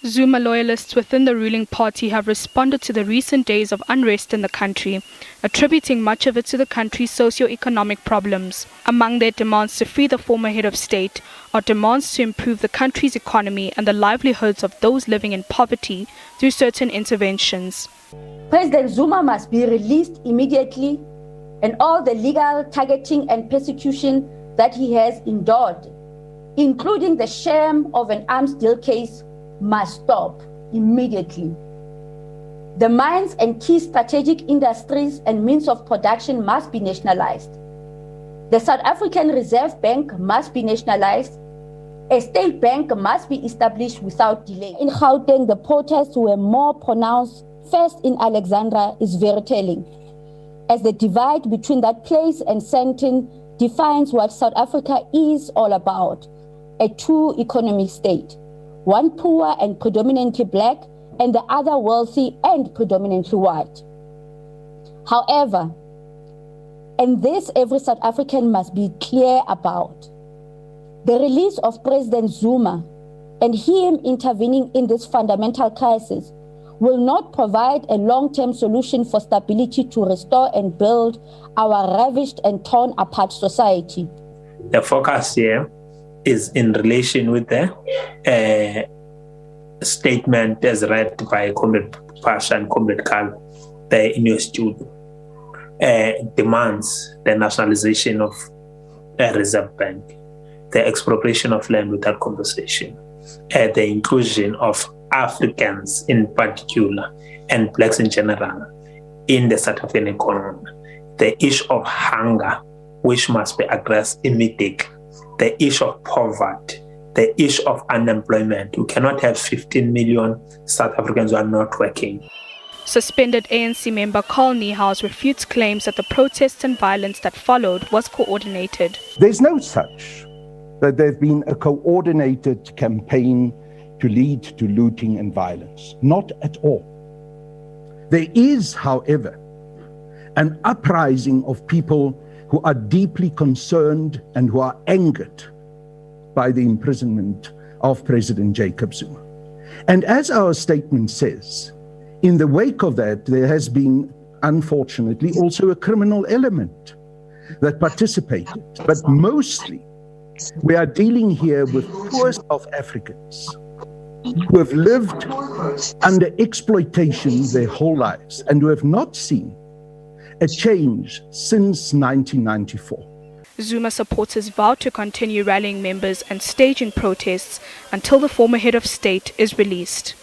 Zuma loyalists within the ruling party have responded to the recent days of unrest in the country, attributing much of it to the country's socio-economic problems. Among their demands to free the former head of state are demands to improve the country's economy and the livelihoods of those living in poverty through certain interventions. President Zuma must be released immediately, and all the legal targeting and persecution that he has endured, including the sham of an arms deal case, must stop immediately. The mines and key strategic industries and means of production must be nationalized. The South African Reserve Bank must be nationalized. A state bank must be established without delay. In Gauteng, the protests were more pronounced. First in Alexandra is very telling, as the divide between that place and Sandton defines what South Africa is all about: a true economic state. One poor and predominantly black, and the other wealthy and predominantly white. However, and this every South African must be clear about, the release of President Zuma and him intervening in this fundamental crisis will not provide a long-term solution for stability to restore and build our ravished and torn apart society. The focus here is in relation with the statement as read by Comrade Phasha and Comrade Carl in your studio. Demands the nationalization of a reserve bank, the expropriation of land without compensation, the inclusion of Africans in particular and blacks in general in the South African economy, the issue of hunger, which must be addressed immediately, the issue of poverty, the issue of unemployment. We cannot have 15 million South Africans who are not working. Suspended ANC member Carl Niehaus refutes claims that the protests and violence that followed was coordinated. There's no such that there's been a coordinated campaign to lead to looting and violence. Not at all. There is, however, an uprising of people who are deeply concerned and who are angered by the imprisonment of President Jacob Zuma. And as our statement says, in the wake of that, there has been, unfortunately, also a criminal element that participated. But mostly, we are dealing here with poor South Africans who have lived under exploitation their whole lives and who have not seen a change since 1994. Zuma supporters vow to continue rallying members and staging protests until the former head of state is released.